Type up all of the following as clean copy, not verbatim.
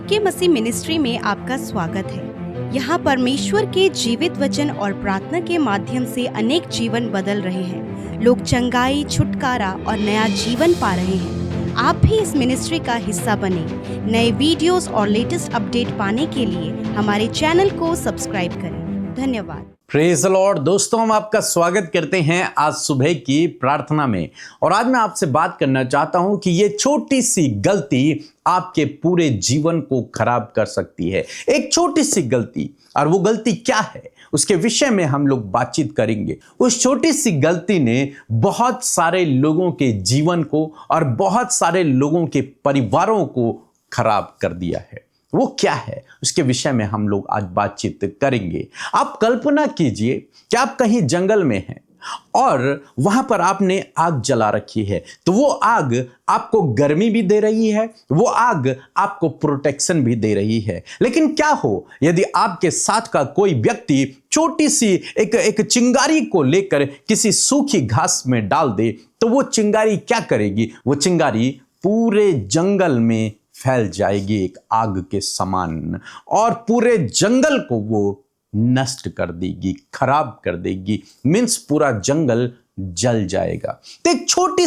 के मसीह मिनिस्ट्री में आपका स्वागत है। यहाँ परमेश्वर के जीवित वचन और प्रार्थना के माध्यम से अनेक जीवन बदल रहे हैं। लोग चंगाई, छुटकारा और नया जीवन पा रहे हैं। आप भी इस मिनिस्ट्री का हिस्सा बने। नए वीडियोस और लेटेस्ट अपडेट पाने के लिए हमारे चैनल को सब्सक्राइब करें। धन्यवाद। Praise the Lord. दोस्तों, हम आपका स्वागत करते हैं आज सुबह की प्रार्थना में। और आज मैं आपसे बात करना चाहता हूं कि ये छोटी सी गलती आपके पूरे जीवन को खराब कर सकती है। एक छोटी सी गलती, और वो गलती क्या है उसके विषय में हम लोग बातचीत करेंगे। उस छोटी सी गलती ने बहुत सारे लोगों के जीवन को और बहुत सारे लोगों के परिवारों को खराब कर दिया है। वो क्या है उसके विषय में हम लोग आज बातचीत करेंगे। आप कल्पना कीजिए कि आप कहीं जंगल में हैं और वहां पर आपने आग जला रखी है। तो वो आग आपको गर्मी भी दे रही है, वो आग आपको प्रोटेक्शन भी दे रही है। लेकिन क्या हो यदि आपके साथ का कोई व्यक्ति छोटी सी एक चिंगारी को लेकर किसी सूखी घास में डाल दे, तो वो चिंगारी क्या करेगी? वो चिंगारी पूरे जंगल में फैल जाएगी एक आग के समान, और पूरे जंगल को वो नष्ट कर देगी, खराब कर देगी। मीन्स पूरा जंगल जल जाएगा। तो एक छोटी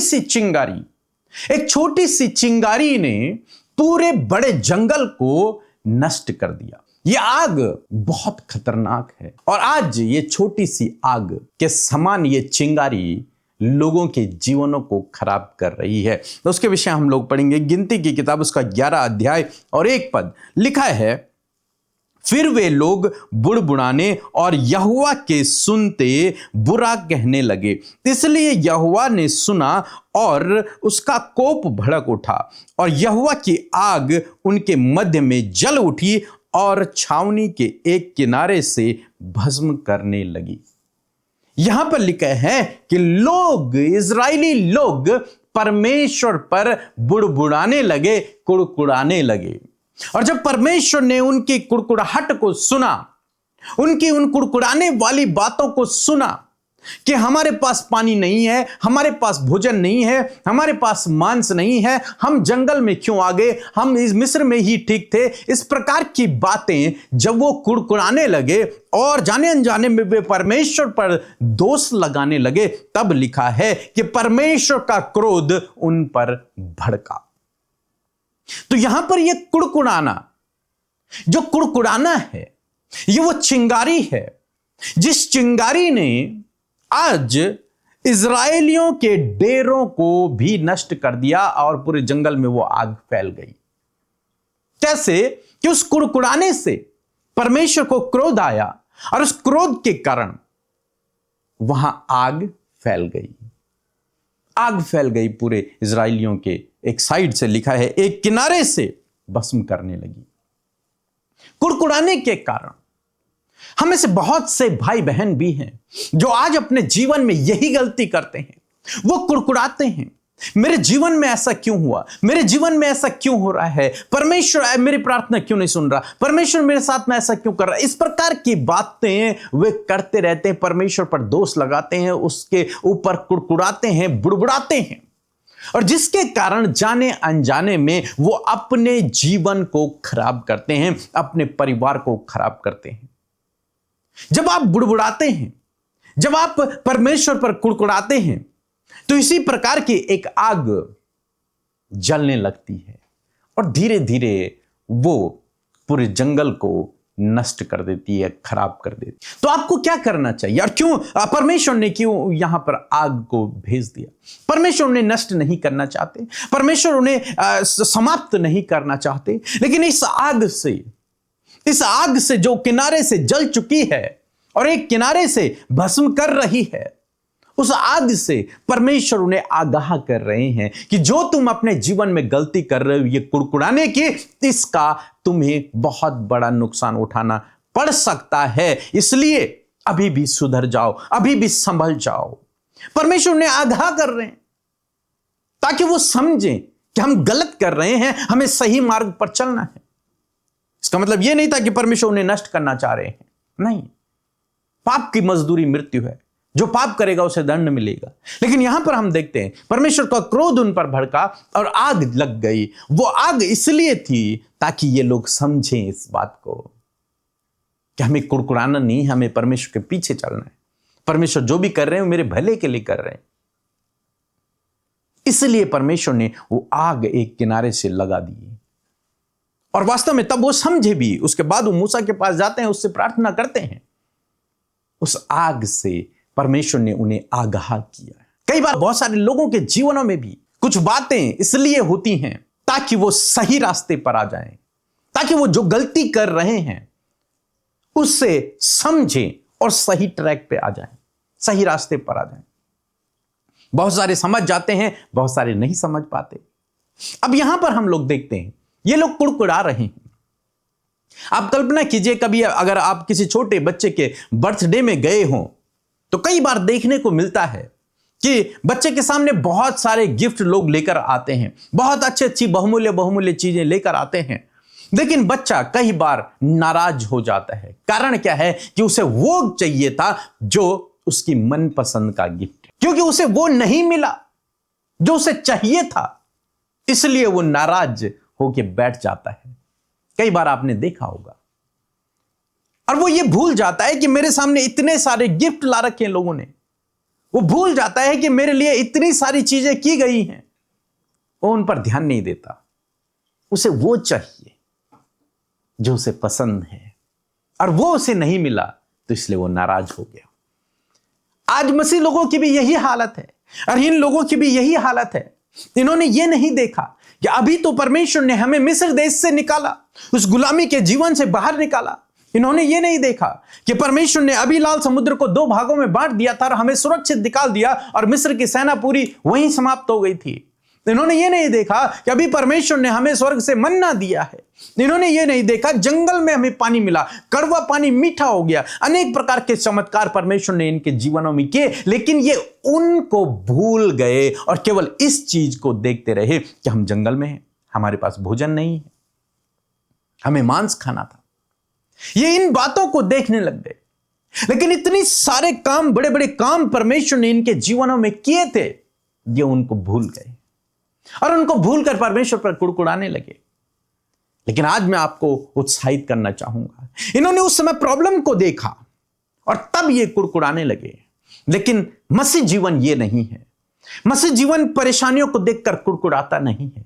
सी चिंगारी ने पूरे बड़े जंगल को नष्ट कर दिया। यह आग बहुत खतरनाक है, और आज ये छोटी सी आग के समान ये चिंगारी लोगों के जीवनों को खराब कर रही है। तो उसके विषय हम लोग पढ़ेंगे। गिनती की किताब उसका 11 अध्याय और 1 पद लिखा है, फिर वे लोग बुड़बुड़ाने और यहोवा के सुनते बुरा कहने लगे। इसलिए यहोवा ने सुना और उसका कोप भड़क उठा, और यहोवा की आग उनके मध्य में जल उठी और छावनी के एक किनारे से भस्म करने लगी। यहां पर लिखा है कि इजरायली लोग परमेश्वर पर बुड़बुड़ाने लगे, कुड़कुड़ाने लगे। और जब परमेश्वर ने उनकी कुड़कुड़ाहट को सुना, उनकी उन कुड़कुड़ाने वाली बातों को सुना कि हमारे पास पानी नहीं है, हमारे पास भोजन नहीं है, हमारे पास मांस नहीं है, हम जंगल में क्यों आ गए, हम इस मिस्र में ही ठीक थे। इस प्रकार की बातें जब वो कुड़कुड़ाने लगे और जाने अनजाने में वे परमेश्वर पर दोष लगाने लगे, तब लिखा है कि परमेश्वर का क्रोध उन पर भड़का। तो यहां पर यह कुड़कुड़ाना, जो कुड़कुड़ाना है, यह वो चिंगारी है जिस चिंगारी ने आज इजरायलियों के डेरों को भी नष्ट कर दिया और पूरे जंगल में वो आग फैल गई। कैसे? कि उस कुड़कुड़ाने से परमेश्वर को क्रोध आया, और उस क्रोध के कारण वहां आग फैल गई। आग फैल गई पूरे इजरायलियों के एक साइड से, लिखा है एक किनारे से भस्म करने लगी। कुड़कुड़ाने के कारण हम में से बहुत से भाई बहन भी हैं जो आज अपने जीवन में यही गलती करते हैं। वो कुड़कुड़ाते हैं, मेरे जीवन में ऐसा क्यों हुआ, मेरे जीवन में ऐसा क्यों हो रहा है, परमेश्वर मेरी प्रार्थना क्यों नहीं सुन रहा, परमेश्वर मेरे साथ में ऐसा क्यों कर रहा है। इस प्रकार की बातें वे करते रहते हैं, परमेश्वर पर दोष लगाते हैं, उसके ऊपर कुड़कुड़ाते हैं, बुड़बुड़ाते हैं, और जिसके कारण जाने अनजाने में वो अपने जीवन को खराब करते हैं, अपने परिवार को खराब करते हैं। जब आप बुड़बुड़ाते हैं, जब आप परमेश्वर पर कुड़कुड़ाते हैं, तो इसी प्रकार की एक आग जलने लगती है, और धीरे धीरे वो पूरे जंगल को नष्ट कर देती है, खराब कर देती है। तो आपको क्या करना चाहिए, और क्यों परमेश्वर ने क्यों यहां पर आग को भेज दिया? परमेश्वर उन्हें नष्ट नहीं करना चाहते, परमेश्वर उन्हें समाप्त नहीं करना चाहते, लेकिन इस आग से जो किनारे से जल चुकी है और एक किनारे से भस्म कर रही है, उस आग से परमेश्वर उन्हें आगाह कर रहे हैं कि जो तुम अपने जीवन में गलती कर रहे हो, ये कुड़कुड़ाने की, इसका तुम्हें बहुत बड़ा नुकसान उठाना पड़ सकता है। इसलिए अभी भी सुधर जाओ, अभी भी संभल जाओ। परमेश्वर उन्हें आगाह कर रहे हैं ताकि वो समझें कि हम गलत कर रहे हैं, हमें सही मार्ग पर चलना है। इसका मतलब यह नहीं था कि परमेश्वर उन्हें नष्ट करना चाह रहे हैं, नहीं। पाप की मजदूरी मृत्यु है, जो पाप करेगा उसे दंड मिलेगा। लेकिन यहां पर हम देखते हैं परमेश्वर का क्रोध उन पर भड़का और आग लग गई। वो आग इसलिए थी ताकि ये लोग समझें इस बात को कि हमें कुड़कुड़ाना नहीं, हमें परमेश्वर के पीछे चलना है। परमेश्वर जो भी कर रहे हैं वो मेरे भले के लिए कर रहे हैं। इसलिए परमेश्वर ने वो आग एक किनारे से लगा दी। और वास्तव में तब वो समझे भी। उसके बाद वो मूसा के पास जाते हैं, उससे प्रार्थना करते हैं। उस आग से परमेश्वर ने उन्हें आगाह किया। कई बार बहुत सारे लोगों के जीवनों में भी कुछ बातें इसलिए होती हैं ताकि वो सही रास्ते पर आ जाएं, ताकि वो जो गलती कर रहे हैं उससे समझें और सही ट्रैक पे आ जाएं, सही रास्ते पर आ जाएं। बहुत सारे समझ जाते हैं, बहुत सारे नहीं समझ पाते। अब यहां पर हम लोग देखते हैं ये लोग कुड़कुड़ा रहे हैं। आप कल्पना कीजिए, कभी अगर आप किसी छोटे बच्चे के बर्थडे में गए हों तो कई बार देखने को मिलता है कि बच्चे के सामने बहुत सारे गिफ्ट लोग लेकर आते हैं, बहुत अच्छी बहुमूल्य चीजें लेकर आते हैं। लेकिन बच्चा कई बार नाराज हो जाता है। कारण क्या है कि उसे वो चाहिए था जो उसकी मनपसंद का गिफ्ट, क्योंकि उसे वो नहीं मिला जो उसे चाहिए था, इसलिए वो नाराज होकर बैठ जाता है। कई बार आपने देखा होगा। और वो ये भूल जाता है कि मेरे सामने इतने सारे गिफ्ट ला रखे हैं लोगों ने। वो भूल जाता है कि मेरे लिए इतनी सारी चीजें की गई हैं, वो उन पर ध्यान नहीं देता। उसे वो चाहिए जो उसे पसंद है, और वो उसे नहीं मिला तो इसलिए वो नाराज हो गया। आज मसीह लोगों की भी यही हालत है, और इन लोगों की भी यही हालत है। इन्होंने ये नहीं देखा कि अभी तो परमेश्वर ने हमें मिस्र देश से निकाला, उस गुलामी के जीवन से बाहर निकाला। इन्होंने ये नहीं देखा कि परमेश्वर ने अभी लाल समुद्र को 2 भागों में बांट दिया था और हमें सुरक्षित निकाल दिया, और मिस्र की सेना पूरी वहीं समाप्त हो गई थी। इन्होंने ये नहीं देखा कि अभी परमेश्वर ने हमें स्वर्ग से मन्ना दिया है। इन्होंने ये नहीं देखा जंगल में हमें पानी मिला, कड़वा पानी मीठा हो गया। अनेक प्रकार के चमत्कार परमेश्वर ने इनके जीवनों में किए, लेकिन ये उनको भूल गए और केवल इस चीज को देखते रहे कि हम जंगल में हैं, हमारे पास भोजन नहीं है, हमें मांस खाना था। ये इन बातों को देखने लग गए। लेकिन इतनी सारे काम, बड़े बड़े काम परमेश्वर ने इनके जीवनों में किए थे, ये उनको भूल गए और उनको भूलकर परमेश्वर पर कुड़कुड़ाने लगे। लेकिन आज मैं आपको उत्साहित करना चाहूंगा, इन्होंने उस समय प्रॉब्लम को देखा और तब ये कुड़कुड़ाने लगे। लेकिन मसीह जीवन ये नहीं है। मसीह जीवन परेशानियों को देखकर कुड़कुड़ाता नहीं है,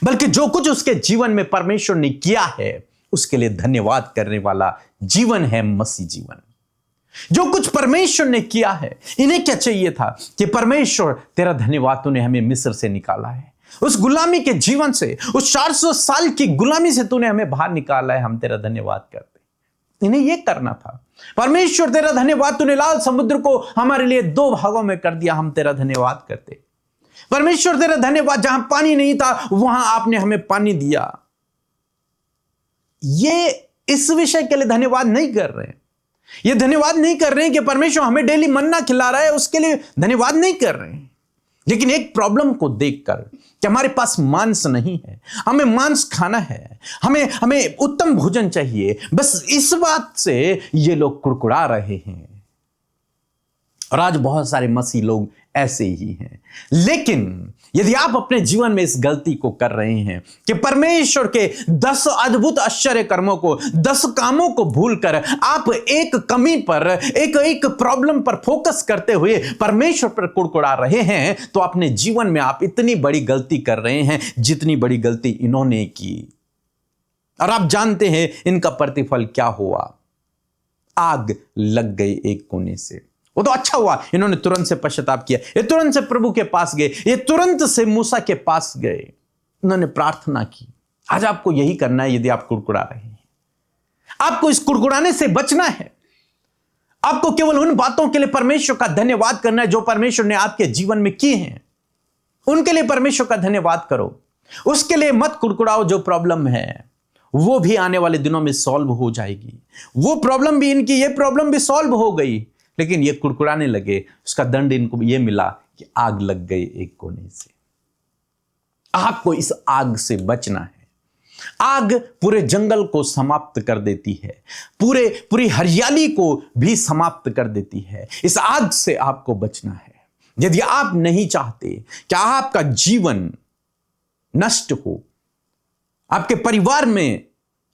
बल्कि जो कुछ उसके जीवन में परमेश्वर ने किया है उसके लिए धन्यवाद करने वाला जीवन है मसीह जीवन। जो कुछ परमेश्वर ने किया है, इन्हें क्या चाहिए था कि परमेश्वर तेरा धन्यवाद, तूने हमें मिस्र से निकाला है, उस गुलामी के जीवन से, उस 400 साल की गुलामी से तूने हमें बाहर निकाला है, हम तेरा धन्यवाद करते। इन्हें यह करना था। परमेश्वर तेरा धन्यवाद, तूने लाल समुद्र को हमारे लिए 2 भागों में कर दिया, हम तेरा धन्यवाद करते। परमेश्वर तेरा धन्यवाद, जहां पानी नहीं था वहां आपने हमें पानी दिया। ये इस विषय के लिए धन्यवाद नहीं कर रहे हैं। ये धन्यवाद नहीं कर रहे हैं कि परमेश्वर हमें डेली मन्ना खिला रहा है, उसके लिए धन्यवाद नहीं कर रहे हैं। लेकिन एक प्रॉब्लम को देखकर कि हमारे पास मांस नहीं है, हमें मांस खाना है, हमें उत्तम भोजन चाहिए, बस इस बात से ये लोग कुड़कुड़ा रहे हैं। और आज बहुत सारे मसीह लोग ऐसे ही हैं। लेकिन यदि आप अपने जीवन में इस गलती को कर रहे हैं कि परमेश्वर के 10 अद्भुत आश्चर्य कर्मों को, 10 कामों को भूलकर आप एक कमी पर, एक प्रॉब्लम पर फोकस करते हुए परमेश्वर पर कुड़कुड़ा रहे हैं, तो अपने जीवन में आप इतनी बड़ी गलती कर रहे हैं जितनी बड़ी गलती इन्होंने की। और आप जानते हैं इनका प्रतिफल क्या हुआ? आग लग गई एक कोने से। वो तो अच्छा हुआ, इन्होंने तुरंत से पश्चाताप किया, ये तुरंत से प्रभु के पास गए, ये तुरंत से मूसा के पास गए, उन्होंने प्रार्थना की। आज आपको यही करना है। यदि आप कुड़कुड़ा रहे हैं, आपको इस कुड़कुड़ाने से बचना है। आपको केवल उन बातों के लिए परमेश्वर का धन्यवाद करना है जो परमेश्वर ने आपके जीवन में किए हैं, उनके लिए परमेश्वर का धन्यवाद करो। उसके लिए मत कुड़कुड़ाओ। जो प्रॉब्लम है वो भी आने वाले दिनों में सॉल्व हो जाएगी। वो प्रॉब्लम भी, इनकी ये प्रॉब्लम भी सॉल्व हो गई, लेकिन ये कुड़कुड़ाने लगे, उसका दंड इनको ये मिला कि आग लग गई एक कोने से। आपको इस आग से बचना है। आग पूरे जंगल को समाप्त कर देती है, पूरी हरियाली को भी समाप्त कर देती है। इस आग से आपको बचना है। यदि आप नहीं चाहते कि आपका जीवन नष्ट हो, आपके परिवार में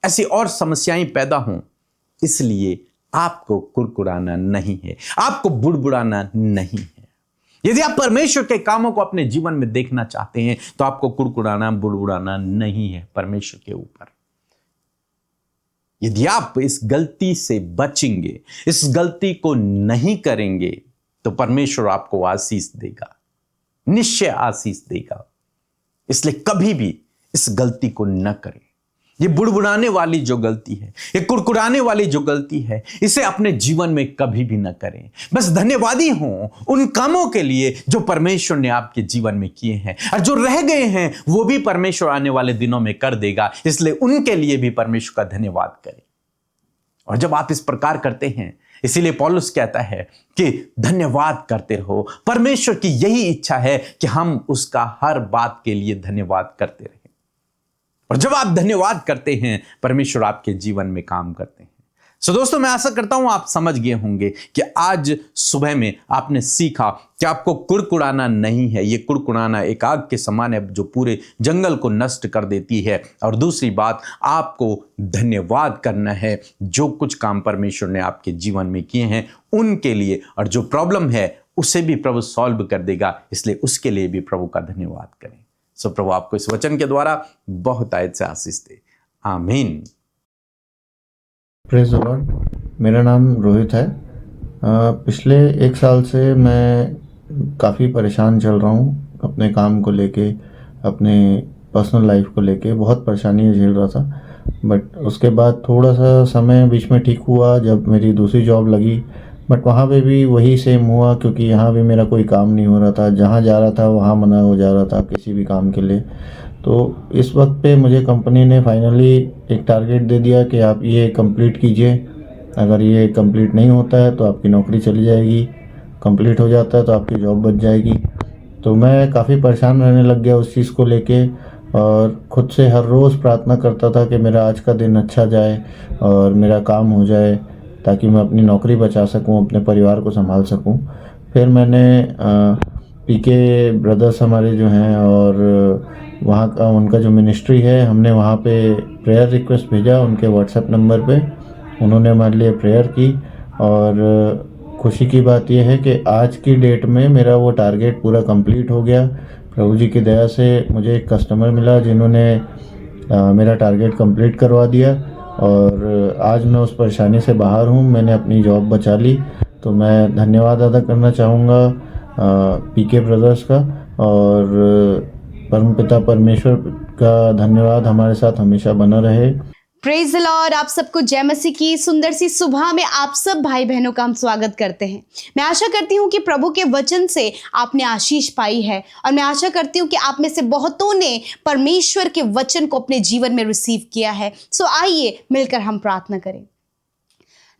ऐसी और समस्याएं पैदा हों, इसलिए आपको कुड़कुड़ाना नहीं है, आपको बुड़बुड़ाना नहीं है। यदि आप परमेश्वर के कामों को अपने जीवन में देखना चाहते हैं तो आपको कुड़कुड़ाना बुड़बुड़ाना नहीं है परमेश्वर के ऊपर। यदि आप इस गलती से बचेंगे, इस गलती को नहीं करेंगे, तो परमेश्वर आपको आशीष देगा, निश्चय आशीष देगा। इसलिए कभी भी इस गलती को न करें। ये बुड़बुड़ाने वाली जो गलती है, ये कुड़कुड़ाने वाली जो गलती है, इसे अपने जीवन में कभी भी न करें। बस धन्यवादी हों उन कामों के लिए जो परमेश्वर ने आपके जीवन में किए हैं, और जो रह गए हैं वो भी परमेश्वर आने वाले दिनों में कर देगा। इसलिए उनके लिए भी परमेश्वर का धन्यवाद करें। और जब आप इस प्रकार करते हैं, इसीलिए पौलुस कहता है कि धन्यवाद करते रहो। परमेश्वर की यही इच्छा है कि हम उसका हर बात के लिए धन्यवाद करते रहें। और जब आप धन्यवाद करते हैं, परमेश्वर आपके जीवन में काम करते हैं। सो दोस्तों, मैं आशा करता हूं आप समझ गए होंगे कि आज सुबह में आपने सीखा कि आपको कुड़कुड़ाना नहीं है। ये कुड़कुड़ाना एक आग के समान है जो पूरे जंगल को नष्ट कर देती है। और दूसरी बात, आपको धन्यवाद करना है जो कुछ काम परमेश्वर ने आपके जीवन में किए हैं उनके लिए। और जो प्रॉब्लम है उसे भी प्रभु सॉल्व कर देगा, इसलिए उसके लिए भी प्रभु का धन्यवाद करें। सो प्रभु आपको इस वचन के द्वारा बहुत आयत से आशीष दे। आमीन। Praise the Lord. मेरा नाम रोहित है। पिछले 1 साल से मैं काफ़ी परेशान चल रहा हूँ अपने काम को लेके, अपने पर्सनल लाइफ को लेके बहुत परेशानी झेल रहा था। बट उसके बाद थोड़ा सा समय बीच में ठीक हुआ जब मेरी दूसरी जॉब लगी। बट वहाँ पे भी वही सेम हुआ, क्योंकि यहाँ भी मेरा कोई काम नहीं हो रहा था। जहाँ जा रहा था वहाँ मना हो जा रहा था किसी भी काम के लिए। तो इस वक्त पे मुझे कंपनी ने फाइनली एक टारगेट दे दिया कि आप ये कंप्लीट कीजिए। अगर ये कंप्लीट नहीं होता है तो आपकी नौकरी चली जाएगी, कंप्लीट हो जाता है तो आपकी जॉब बच जाएगी। तो मैं काफ़ी परेशान रहने लग गया उस चीज़ को लेके, और ख़ुद से हर रोज़ प्रार्थना करता था कि मेरा आज का दिन अच्छा जाए और मेरा काम हो जाए, ताकि मैं अपनी नौकरी बचा सकूं, अपने परिवार को संभाल सकूं। फिर मैंने पीके ब्रदर्स हमारे जो हैं और वहाँ का उनका जो मिनिस्ट्री है, हमने वहाँ पे प्रेयर रिक्वेस्ट भेजा उनके व्हाट्सएप नंबर पे। उन्होंने हमारे लिए प्रेयर की, और खुशी की बात यह है कि आज की डेट में मेरा वो टारगेट पूरा कंप्लीट हो गया। प्रभु जी की दया से मुझे एक कस्टमर मिला जिन्होंने मेरा टारगेट कंप्लीट करवा दिया, और आज मैं उस परेशानी से बाहर हूँ। मैंने अपनी जॉब बचा ली। तो मैं धन्यवाद अदा करना चाहूँगा पीके ब्रदर्स का, और परमपिता परमेश्वर का धन्यवाद हमारे साथ हमेशा बना रहे। Praise the Lord. आप सबको जय मसीह की सुंदर सी सुबह में आप सब भाई बहनों का हम स्वागत करते हैं। मैं आशा करती हूँ कि प्रभु के वचन से आपने आशीष पाई है, और मैं आशा करती हूँ कि आप में से बहुतों ने परमेश्वर के वचन को अपने जीवन में रिसीव किया है। सो आइए मिलकर हम प्रार्थना करें।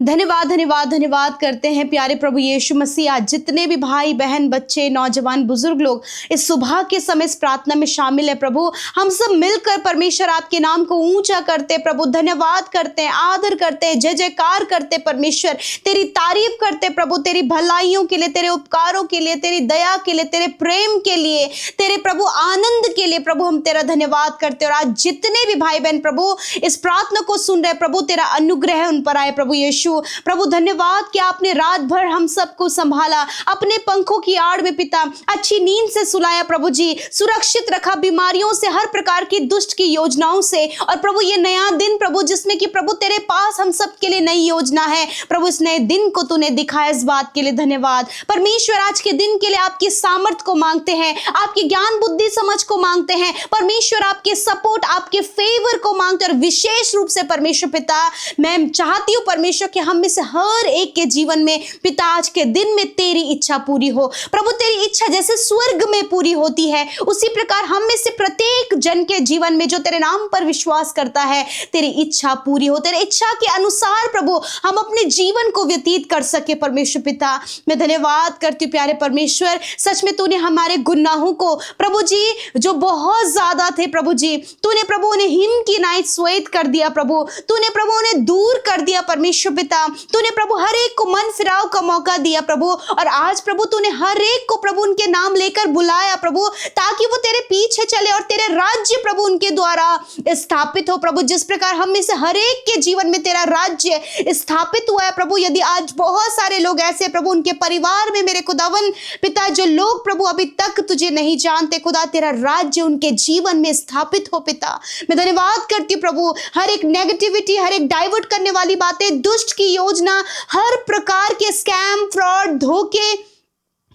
धन्यवाद धन्यवाद धन्यवाद करते हैं प्यारे प्रभु यीशु मसीह। आज जितने भी भाई बहन, बच्चे, नौजवान, बुजुर्ग लोग इस सुबह के समय इस प्रार्थना में शामिल है प्रभु, हम सब मिलकर परमेश्वर आपके नाम को ऊंचा करते प्रभु, धन्यवाद करते हैं, आदर करते हैं, जय जयकार करते परमेश्वर, तेरी तारीफ करते प्रभु, तेरी भलाइयों के लिए, तेरे उपकारों के लिए, तेरी दया के लिए, तेरे प्रेम के लिए, तेरे प्रभु आनंद के लिए प्रभु हम तेरा धन्यवाद करते। और आज जितने भी भाई बहन प्रभु इस प्रार्थना को सुन रहे प्रभु, तेरा अनुग्रह उन पर आए प्रभु यीशु। प्रभु धन्यवाद कि आपने रात भर हम सबको संभाला, अपने पंखों की आड़ में पिता अच्छी नींद से सुलाया प्रभु जी, सुरक्षित रखा बीमारियों से, हर प्रकार की दुष्ट की योजनाओं से। और प्रभु ये नया दिन प्रभु जिसमें कि प्रभु तेरे पास हम सब के लिए नई योजना है प्रभु, इस नए दिन को तूने दिखाया, इस बात के लिए धन्यवाद परमेश्वर। आज के दिन के लिए आपकी सामर्थ्य को मांगते हैं, आपकी ज्ञान बुद्धि समझ को मांगते हैं परमेश्वर, आपके सपोर्ट, आपके फेवर को मांगते हैं। और विशेष रूप से परमेश्वर पिता मैं चाहती हूँ परमेश्वर कि हम में से हर एक के जीवन में पिता आज के दिन में तेरी इच्छा पूरी हो। प्रभु तेरी इच्छा जैसे स्वर्ग में पूरी होती है, उसी प्रकार हम में से प्रत्येक जन के जीवन में जो तेरे नाम पर विश्वास करता है, तेरी इच्छा पूरी हो। तेरी इच्छा के अनुसार प्रभु हम अपने जीवन को व्यतीत कर सके। परमेश्वर पिता, मैं धन्यवाद करती हूँ प्यारे परमेश्वर, सच में तूने हमारे गुनाहों को प्रभु जी जो बहुत ज्यादा थे प्रभु जी, तूने प्रभु उन्हें हिम की नाइट श्वेत कर दिया प्रभु, तूने प्रभु उन्हें दूर कर दिया परमेश्वर पिता। तूने प्रभु हर एक को मन फिराव का मौका दिया प्रभु, और आज प्रभु तूने हर एक को प्रभु उनके नाम लेकर बुलाया प्रभु, ताकि वो तेरे पीछे चले और तेरे राज्य प्रभु उनके द्वारा स्थापित हो प्रभु। जिस प्रकार हम में से हर एक के जीवन में तेरा राज्य स्थापित हुआ है प्रभु, यदि आज बहुत सारे लोग ऐसे प्रभु उनके परिवार में मेरे खुदावन पिता जो लोग प्रभु अभी तक तुझे नहीं जानते खुदा, तेरा राज्य उनके जीवन में स्थापित हो पिता। मैं धन्यवाद करती हूँ प्रभु, हर एक नेगेटिविटी, हर एक डाइवर्ट करने वाली बातें, दुष्ट की योजना, हर प्रकार के स्कैम, फ्रॉड, धोखे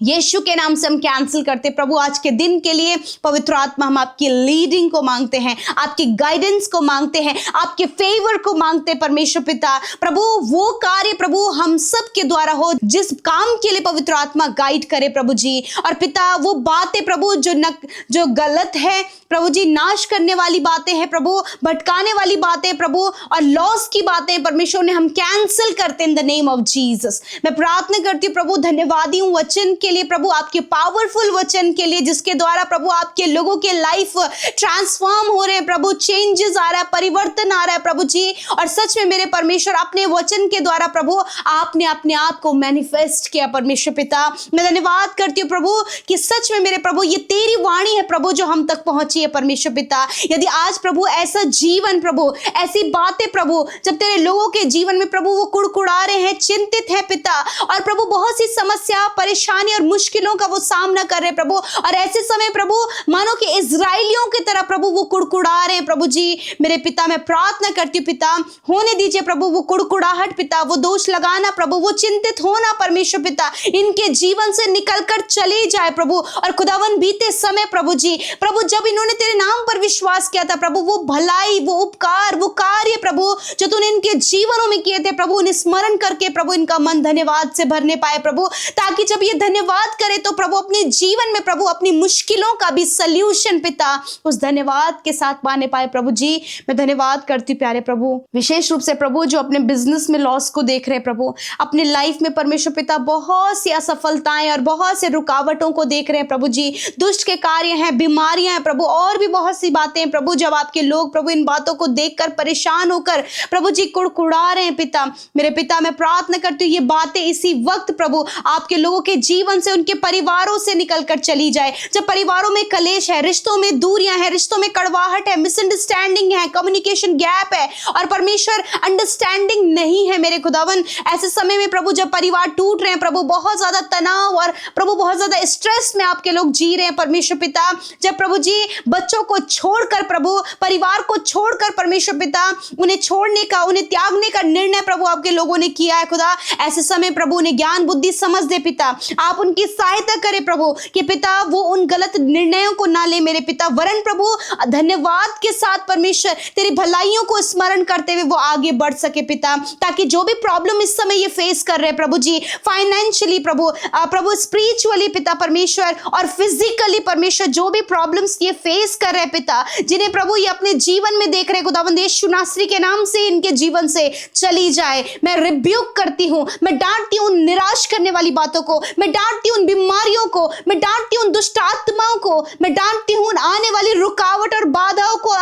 यीशु के नाम से हम कैंसिल करते प्रभु। आज के दिन के लिए पवित्र आत्मा हम आपकी लीडिंग को मांगते हैं, आपकी गाइडेंस को मांगते हैं, आपके फेवर को मांगते हैं परमेश्वर पिता। प्रभु वो कार्य प्रभु हम सब के द्वारा हो जिस काम के लिए पवित्र आत्मा गाइड करे प्रभु जी। और पिता वो बातें प्रभु जो गलत है प्रभु जी, नाश करने वाली बातें हैं प्रभु, भटकाने वाली बातें प्रभु और लॉस की बातें परमेश्वर ने हम कैंसिल करते in the name of Jesus. मैं प्रार्थना करती हूँ प्रभु, धन्यवादी हूँ वचन के लिए प्रभु, आपके पावरफुल वचन के लिए जिसके द्वारा प्रभु आपके लोगों के लाइफ ट्रांसफॉर्म हो रहे हैं प्रभु, चेंजेस आ रहा है, परिवर्तन आ रहा है प्रभु जी। और सच में मेरे परमेश्वर अपने वचन के द्वारा प्रभु आपने अपने आप को मैनिफेस्ट किया परमेश्वर पिता। मैं धन्यवाद करती हूँ प्रभु कि सच में मेरे प्रभु ये तेरी वाणी है प्रभु जो हम तक पहुंची है परमेश्वर पिता। यदि आज प्रभु ऐसा जीवन प्रभु, ऐसी बातें प्रभु जब तेरे लोगों के जीवन में प्रभु वो कुड़कुड़ा रहे हैं, चिंतित है पिता, और प्रभु बहुत सी समस्या, परेशानी और मुश्किलों का वो सामना कर रहे प्रभु, और ऐसे समय प्रभु मानो कि इजराइलियों की तरह प्रभु वो कुड़कुड़ा रहे प्रभु जी। मेरे पिता मैं प्रार्थना करती हूँ पिता, होने दीजिए प्रभु वो कुड़कुड़ाहट पिता, वो दोष लगाना प्रभु, वो चिंतित होना परमेश्वर पिता इनके जीवन से निकल कर चले जाए प्रभु। और खुदावन बीते समय प्रभु जी, प्रभु जब इन्होंने तेरे नाम पर विश्वास किया था प्रभु, वो भलाई, वो उपकार, वो कार्य प्रभु जो तूने इनके जीवनों में किए थे प्रभु, उन्हें स्मरण करके प्रभु इनका मन धन्यवाद से भरने पाए प्रभु, ताकि जब ये धन्यवाद करे तो प्रभु अपने जीवन में प्रभु अपनी मुश्किलों का भी सल्यूशन पिता उस धन्यवाद के साथ पाने पाए प्रभु जी। मैं धन्यवाद करती प्यारे प्रभु, विशेष रूप से प्रभु जो अपने बिजनेस में लॉस को देख रहे प्रभु, अपने लाइफ में परमेश्वर पिता बहुत सी असफलताएं और बहुत से रुकावटों को देख रहे हैं प्रभु जी, दुष्ट के कार्य हैं, बीमारियां हैं प्रभु, और भी बहुत सी बातें हैं प्रभु। जब आपके लोग प्रभु इन बातों को देखकर परेशान होकर प्रभु जी कुड़कुड़ा रहे हैं पिता, मेरे पिता मैं प्रार्थना करती हूँ ये बातें इसी वक्त प्रभु आपके लोगों के जीवन से, उनके परिवारों से निकलकर चली जाए। जब परिवारों में कलेश है, रिश्तों में दूरियां हैं, रिश्तों में कड़वाहट है, मिसअंडरस्टैंडिंग है, कम्युनिकेशन गैप है और परमेश्वर अंडरस्टैंडिंग नहीं है मेरे खुदावन, ऐसे समय में प्रभु जब परिवार टूट रहे हैं प्रभु, बहुत ज्यादा तनाव और प्रभु बहुत ज्यादा स्ट्रेस में आपके लोग जी रहे हैं परमेश्वर पिता, जब प्रभु जी बच्चों को छोड़कर प्रभु, परिवार को छोड़कर परमेश्वर पिता उन्हें छोड़ने का, उन्हें त्यागने का निर्णय प्रभु आपके लोगों ने किया है खुदा, ऐसे समय प्रभु उन्हें ज्ञान बुद्धि समझ दे पिता, आप उनकी सहायता करें प्रभु कि पिता वो उन गलत निर्णयों को ना ले मेरे पिता, वरन प्रभु धन्यवाद के साथ परमेश्वर तेरी भलाइयों को स्मरण करते हुए वो आगे बढ़ सके पिता, ताकि जो भी प्रॉब्लम इस समय ये फेस कर रहे हैं प्रभु जी, फाइनेंशियली प्रभु, प्रभु स्पिरिचुअली पिता परमेश्वर और फिजिकली परमेश्वर जो भी प्रॉब्लम्स ये फेस कर रहे हैं पिता, जिन्हें प्रभु ये अपने जीवन में देख रहे खुदावंद यीशु नासरी के नाम से इनके जीवन से चली जाए। मैं रिब्यूक करती हूँ, मैं डांटती हूँ निराश करने वाली बातों को, मैं डांटती हूँ बीमारियों को, मैं डांटती हूँ दुष्ट आत्माओं को, मैं डांटती हूँ आने वाली रुकावट और बाधाओं को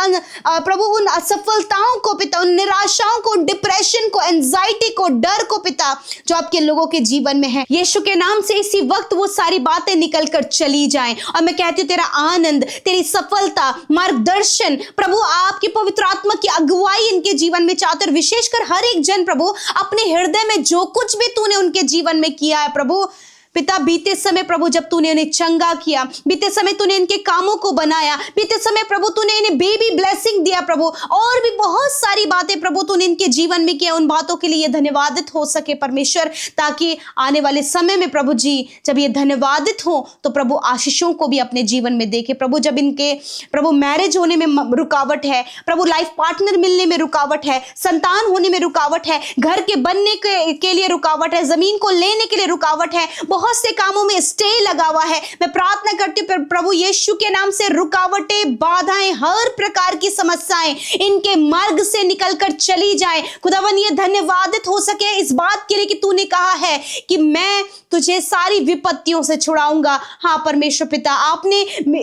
प्रभु, उन असफलताओं को पिता, उन निराशाओं को, डिप्रेशन को, एंजाइटी को, डर को पिता जो आपके लोगों के जीवन में है, यीशु के नाम से इसी वक्त वो सारी बातें निकल कर चली जाएं। और मैं कहती हूँ तेरा आनंद, तेरी सफलता, मार्गदर्शन प्रभु, आपकी पवित्र आत्मा की अगुवाई इनके जीवन में चाहते, और विशेषकर हर एक जन प्रभु अपने हृदय में जो कुछ भी तूने उनके जीवन में किया है प्रभु, पिता बीते समय प्रभु जब तूने उन्हें चंगा किया, बीते समय तूने इनके कामों को बनाया, बीते समय प्रभु तूने इन्हें बेबी ब्लेसिंग दिया प्रभु, और भी बहुत सारी बातें प्रभु तूने इनके जीवन में किया। उन बातों के लिए धन्यवादित हो सके परमेश्वर, ताकि आने वाले समय में प्रभु जी जब ये धन्यवादित हो तो प्रभु आशीषों को भी अपने जीवन में देखे प्रभु। जब इनके प्रभु मैरिज होने में रुकावट है प्रभु, लाइफ पार्टनर मिलने में रुकावट है, संतान होने में रुकावट है, घर के बनने के लिए रुकावट है, जमीन को लेने के लिए रुकावट है, बहुत से कामों में स्टे लगा हुआ है, मैं प्रार्थना करती हूँ प्रभु यीशु के नाम से रुकावटें, बाधाएं, हर प्रकार की समस्याएं इनके मार्ग से निकलकर चली जाए। खुदावन ये धन्यवादित हो सके इस बात के लिए कि तूने कहा है कि मैं तुझे सारी विपत्तियों से छुड़ाऊंगा। हाँ परमेश्वर पिता, आपने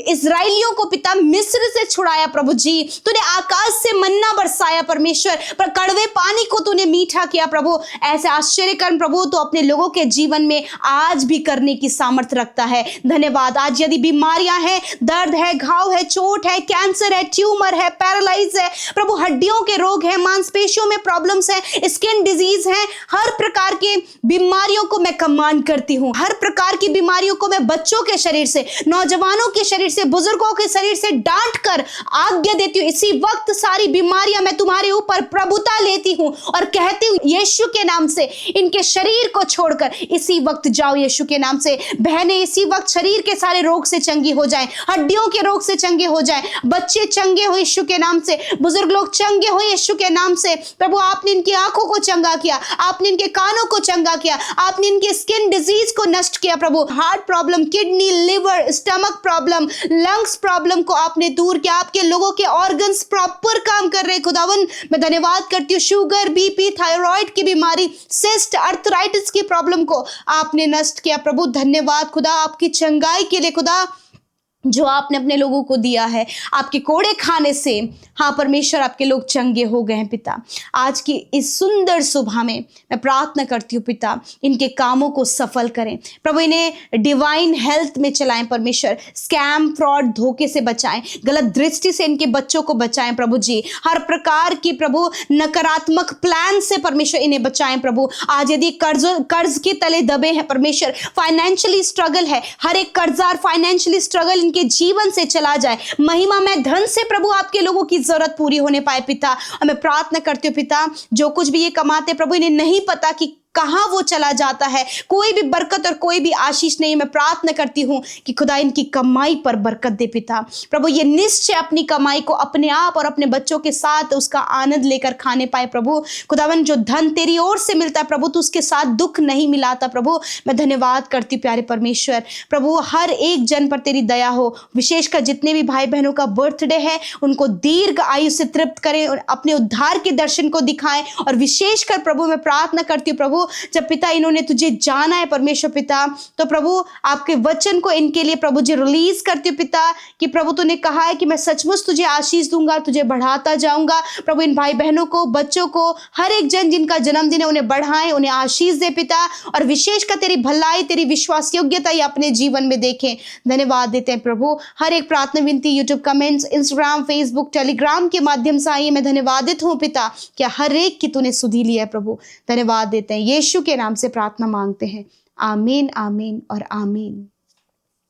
इजराइलियों को पिता मिस्र से छुड़ाया प्रभु जी, तूने आकाश से मन्ना बरसाया परमेश्वर, पर कड़वे पानी को तूने मीठा किया प्रभु। ऐसे आश्चर्य कर्म प्रभु तो अपने लोगों के जीवन में आज भी करने की सामर्थ्य रखता है। धन्यवाद। आज यदि बीमारियां हैं, दर्द है, घाव है, चोट है, कैंसर है, ट्यूमर है, पैरालाइज है प्रभु, हड्डियों के रोग है, मांसपेशियों में प्रॉब्लम्स है, स्किन डिजीज है, हर प्रकार के बीमारियों को मैं कमांड करती हूं। हर प्रकार की बीमारियों को मैं बच्चों के शरीर से, नौजवानों के शरीर से, बुजुर्गों के शरीर से डांट कर आज्ञा देती हूं। इसी वक्त सारी बीमारियां मैं तुम्हारे ऊपर प्रभुता लेती हूं और कहती हूं यीशु के नाम से इनके शरीर को छोड़कर इसी वक्त जाओ यीशु के नाम से। बहनें इसी वक्त शरीर के सारे रोग से चंगी हो जाएं, हड्डियों के रोग से चंगे हो जाएं, बच्चे चंगे हो यीशु के नाम से, बुजुर्ग लोग चंगे हो यीशु के नाम से। प्रभु आपने इनकी आंखों को चंगा किया, आपने इनके कानों को चंगा किया, आपने इनके स्किन डिजीज को नष्ट किया प्रभु। Heart problem, kidney, liver, stomach problem, lungs problem को आपने दूर किया। आपके लोगों के ऑर्गन्स प्रॉपर काम कर रहे खुदावन, मैं धन्यवाद करती हूँ। शुगर, बीपी, थायराइड की बीमारी, सिस्ट, अर्थराइटिस की प्रॉब्लम को आपने नष्ट किया प्रभु। धन्यवाद खुदा आपकी चंगाई के लिए खुदा, जो आपने अपने लोगों को दिया है। आपके कोड़े खाने से हाँ परमेश्वर आपके लोग चंगे हो गए हैं पिता। आज की इस सुंदर सुबह में मैं प्रार्थना करती हूँ पिता, इनके कामों को सफल करें प्रभु, इन्हें डिवाइन हेल्थ में चलाएं परमेश्वर, स्कैम, फ्रॉड, धोखे से बचाएं, गलत दृष्टि से इनके बच्चों को बचाएं प्रभु जी, हर प्रकार की प्रभु नकारात्मक प्लान से परमेश्वर इन्हें बचाएं प्रभु। आज यदि कर्ज के तले दबे हैं परमेश्वर, फाइनेंशियली स्ट्रगल है, हर एक कर्जदार फाइनेंशियली स्ट्रगल के जीवन से चला जाए। महिमा में धन से प्रभु आपके लोगों की जरूरत पूरी होने पाए पिता। और मैं प्रार्थना करती हूँ पिता, जो कुछ भी ये कमाते प्रभु इन्हें नहीं पता कि कहाँ वो चला जाता है, कोई भी बरकत और कोई भी आशीष नहीं। मैं प्रार्थना करती हूँ कि खुदा इनकी कमाई पर बरकत दे पिता प्रभु, ये निश्चय अपनी कमाई को अपने आप और अपने बच्चों के साथ उसका आनंद लेकर खाने पाए प्रभु। खुदावन जो धन तेरी ओर से मिलता है प्रभु, तो उसके साथ दुख नहीं मिलाता प्रभु। मैं धन्यवाद करती हूँ प्यारे परमेश्वर प्रभु, हर एक जन पर तेरी दया हो, विशेषकर जितने भी भाई बहनों का बर्थडे है उनको दीर्घ आयु से तृप्त करें और अपने उद्धार के दर्शन को दिखाएं। और विशेषकर प्रभु मैं प्रार्थना करती हूँ प्रभु, जब पिता इन्होंने तुझे जाना है परमेश्वर पिता, तो प्रभु आपके वचन को इनके लिए प्रभु जी रिलीज करती हूँ पिता, कि प्रभु तूने कहा है कि मैं सचमुच तुझे आशीष दूंगा, तुझे बढ़ाता जाऊंगा प्रभु। इन भाई बहनों को, बच्चों को, हर एक जन जिनका जन्मदिन है उन्हें बढ़ाएं, उन्हें आशीष दे पिता, और विशेषकर तेरी भलाई, तेरी विश्वास योग्यता ये अपने जीवन में देखें। धन्यवाद देते हैं प्रभु। हर एक प्रार्थना विनती YouTube comments, Instagram, Facebook, Telegram के माध्यम से आई, मैं धन्यवादित हूँ पिता, क्या हर एक की तूने सुधी लिया है प्रभु। धन्यवाद देते हैं, यीशु के नाम से प्रार्थना मांगते हैं, आमीन, आमीन और आमीन।